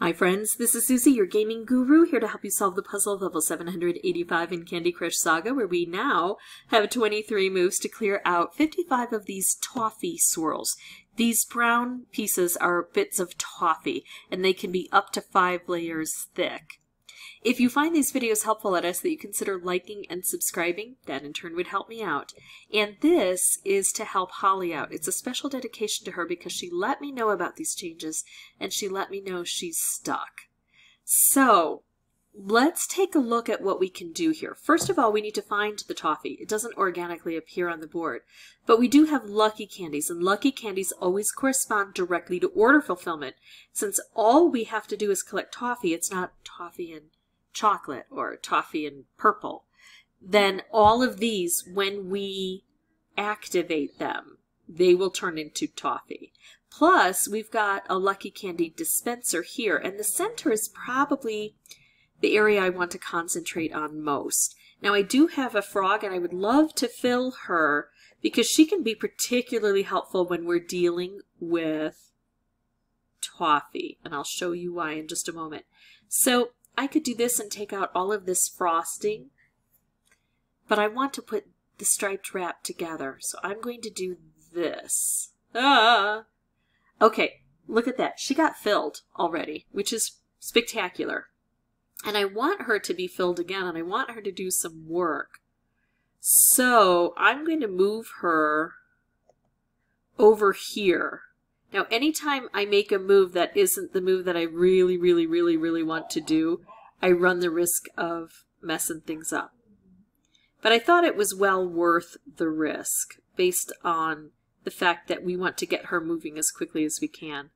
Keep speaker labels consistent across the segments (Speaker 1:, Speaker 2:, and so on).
Speaker 1: Hi friends, this is Suzy, your gaming guru, here to help you solve the puzzle of level 785 in Candy Crush Saga, where we now have 23 moves to clear out 55 of these toffee swirls. These brown pieces are bits of toffee, and they can be up to 5 layers thick. If you find these videos helpful, I'd ask that you consider liking and subscribing. That in turn would help me out. And this is to help Holly out. It's a special dedication to her because she let me know about these changes and she let me know she's stuck. So let's take a look at what we can do here. First of all, we need to find the toffee. It doesn't organically appear on the board, but we do have lucky candies, and lucky candies always correspond directly to order fulfillment. Since all we have to do is collect toffee, it's not toffee and chocolate or toffee and purple, then all of these, when we activate them, they will turn into toffee. Plus, we've got a lucky candy dispenser here, and the center is probably the area I want to concentrate on most. Now, I do have a frog, and I would love to fill her because she can be particularly helpful when we're dealing with toffee, and I'll show you why in just a moment. So I could do this and take out all of this frosting, but I want to put the striped wrap together, so I'm going to do this. Okay, look at that. She got filled already, which is spectacular. And I want her to be filled again, and I want her to do some work. So I'm going to move her over here. Now, anytime I make a move that isn't the move that I really want to do, I run the risk of messing things up. But I thought it was well worth the risk based on the fact that we want to get her moving as quickly as we can.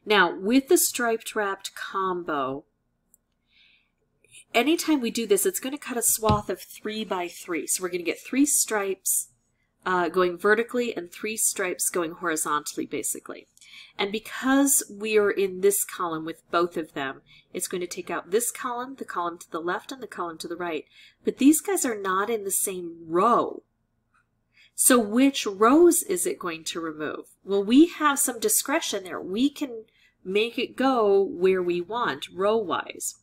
Speaker 1: Now, with the striped wrapped combo, anytime we do this, it's going to cut a swath of 3 by 3. So we're going to get 3 stripes going vertically and 3 stripes going horizontally, basically. And because we are in this column with both of them, it's going to take out this column, the column to the left, and the column to the right. But these guys are not in the same row. So which rows is it going to remove? Well, we have some discretion there. We can make it go where we want, row-wise.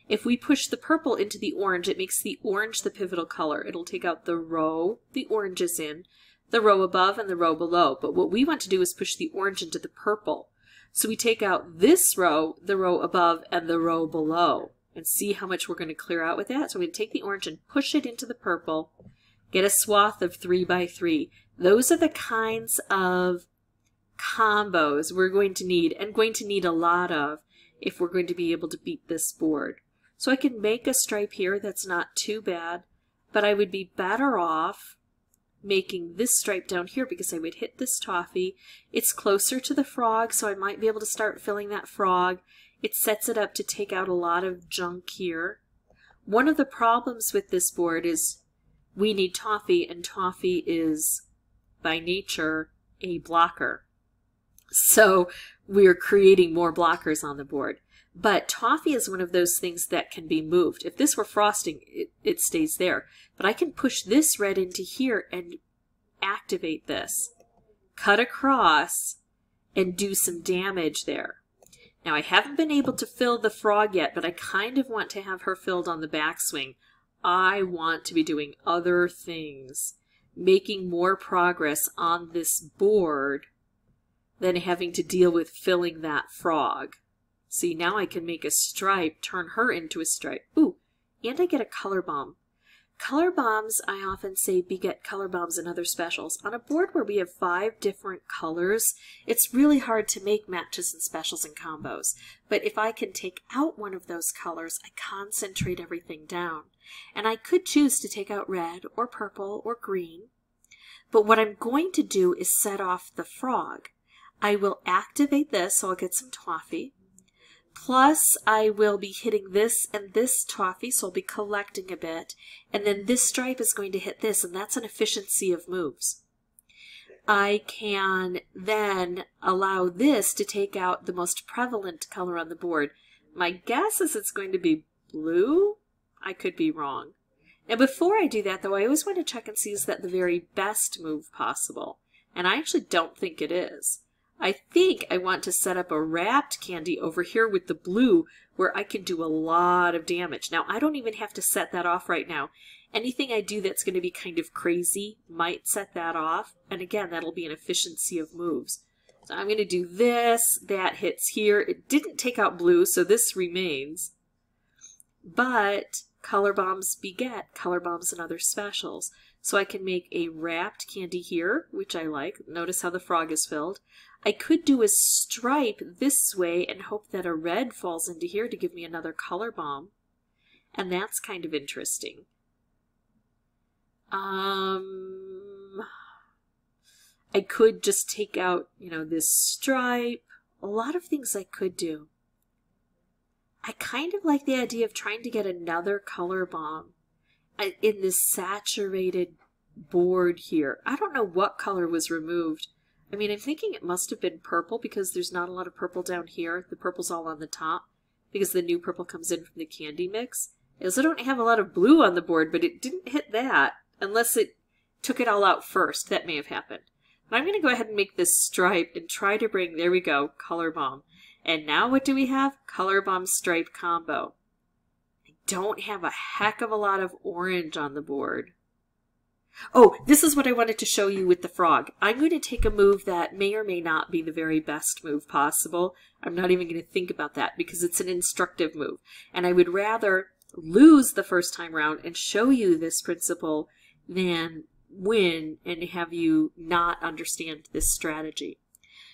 Speaker 1: If we push the purple into the orange, it makes the orange the pivotal color. It'll take out the row the orange is in, the row above, and the row below. But what we want to do is push the orange into the purple. So we take out this row, the row above, and the row below. And see how much we're going to clear out with that? So we're going to take the orange and push it into the purple, get a swath of 3 by 3. Those are the kinds of combos we're going to need, and going to need a lot of, if we're going to be able to beat this board. So I can make a stripe here that's not too bad, but I would be better off making this stripe down here because I would hit this toffee. It's closer to the frog, so I might be able to start filling that frog. It sets it up to take out a lot of junk here. One of the problems with this board is we need toffee, and toffee is, by nature, a blocker. So we're creating more blockers on the board. But toffee is one of those things that can be moved. If this were frosting, it stays there. But I can push this red into here and activate this, cut across, and do some damage there. Now, I haven't been able to fill the frog yet, but I kind of want to have her filled on the backswing. I want to be doing other things, making more progress on this board than having to deal with filling that frog. See, now I can make a stripe, turn her into a stripe. Ooh, and I get a color bomb. Color bombs, I often say, beget color bombs and other specials. On a board where we have 5 different colors, it's really hard to make matches and specials and combos. But if I can take out one of those colors, I concentrate everything down. And I could choose to take out red or purple or green. But what I'm going to do is set off the frog. I will activate this, so I'll get some toffee. Plus, I will be hitting this and this toffee, so I'll be collecting a bit. And then this stripe is going to hit this, and that's an efficiency of moves. I can then allow this to take out the most prevalent color on the board. My guess is it's going to be blue. I could be wrong. Now, before I do that, though, I always want to check and see is that the very best move possible. And I actually don't think it is. I think I want to set up a wrapped candy over here with the blue where I can do a lot of damage. Now, I don't even have to set that off right now. Anything I do that's going to be kind of crazy might set that off. And again, that'll be an efficiency of moves. So I'm going to do this. That hits here. It didn't take out blue, so this remains. But color bombs beget color bombs and other specials. So I can make a wrapped candy here, which I like. Notice how the frog is filled. I could do a stripe this way and hope that a red falls into here to give me another color bomb. And that's kind of interesting. I could just take out, this stripe. A lot of things I could do. I kind of like the idea of trying to get another color bomb in this saturated board here. I don't know what color was removed. I mean, I'm thinking it must have been purple because there's not a lot of purple down here. The purple's all on the top because the new purple comes in from the candy mix. I also don't have a lot of blue on the board, but it didn't hit that unless it took it all out first. That may have happened. But I'm going to go ahead and make this stripe and try to bring, there we go, color bomb. And now what do we have? Color bomb stripe combo. I don't have a heck of a lot of orange on the board. Oh, this is what I wanted to show you with the frog. I'm going to take a move that may or may not be the very best move possible. I'm not even going to think about that because it's an instructive move. And I would rather lose the first time around and show you this principle than win and have you not understand this strategy.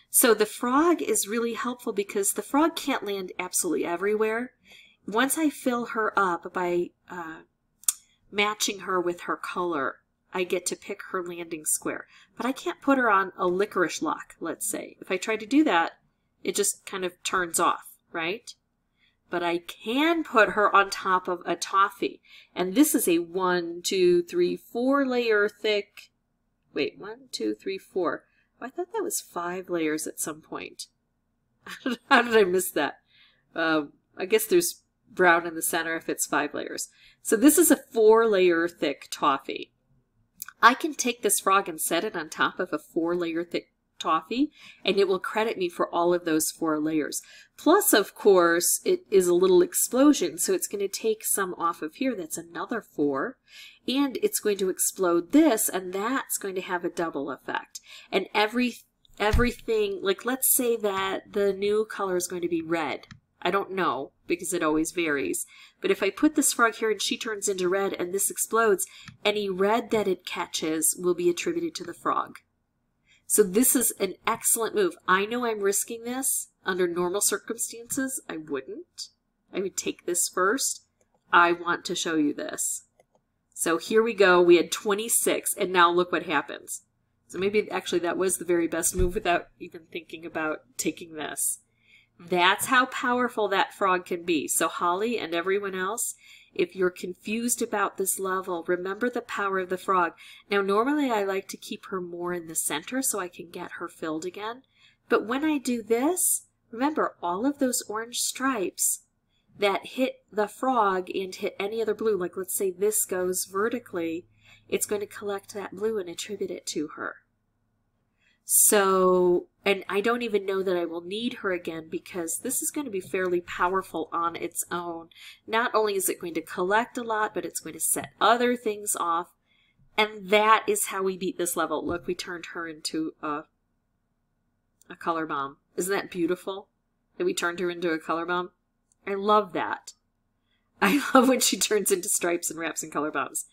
Speaker 1: So the frog is really helpful because the frog can't land absolutely everywhere. Once I fill her up by matching her with her color, I get to pick her landing square. But I can't put her on a licorice lock, let's say. If I try to do that, it just kind of turns off, right? But I can put her on top of a toffee. And this is a 1, 2, 3, 4 layer thick. Wait, 1, 2, 3, 4. Oh, I thought that was 5 layers at some point. How did I miss that? I guess there's brown in the center if it's 5 layers. So this is a 4 layer thick toffee. I can take this frog and set it on top of a 4 layer thick toffee, and it will credit me for all of those 4 layers. Plus, of course, it is a little explosion, so it's going to take some off of here. That's another 4. And it's going to explode this, and that's going to have a double effect. And everything, like let's say that the new color is going to be red. I don't know, because it always varies. But if I put this frog here and she turns into red and this explodes, any red that it catches will be attributed to the frog. So this is an excellent move. I know I'm risking this. Under normal circumstances, I wouldn't. I would take this first. I want to show you this. So here we go. We had 26, and now look what happens. So maybe actually that was the very best move without even thinking about taking this. That's how powerful that frog can be. So Holly and everyone else, if you're confused about this level, remember the power of the frog. Now normally I like to keep her more in the center so I can get her filled again. But when I do this, remember all of those orange stripes that hit the frog and hit any other blue, like let's say this goes vertically, it's going to collect that blue and attribute it to her. So, and I don't even know that I will need her again because this is going to be fairly powerful on its own. Not only is it going to collect a lot, but it's going to set other things off. And that is how we beat this level. Look, we turned her into a color bomb. Isn't that beautiful? That we turned her into a color bomb? I love that. I love when she turns into stripes and wraps and color bombs.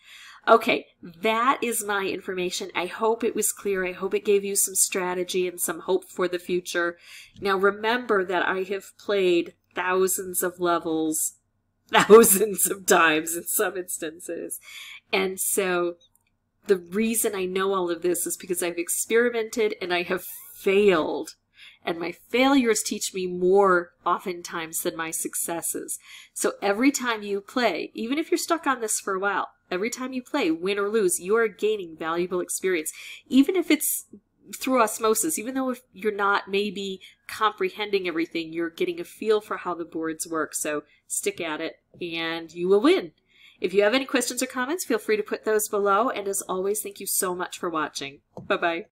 Speaker 1: Okay, that is my information. I hope it was clear. I hope it gave you some strategy and some hope for the future. Now remember that I have played thousands of levels, thousands of times in some instances. And so the reason I know all of this is because I've experimented and I have failed. And my failures teach me more oftentimes than my successes. So every time you play, even if you're stuck on this for a while, every time you play, win or lose, you are gaining valuable experience. Even if it's through osmosis, even though if you're not maybe comprehending everything, you're getting a feel for how the boards work. So stick at it and you will win. If you have any questions or comments, feel free to put those below. And as always, thank you so much for watching. Bye-bye.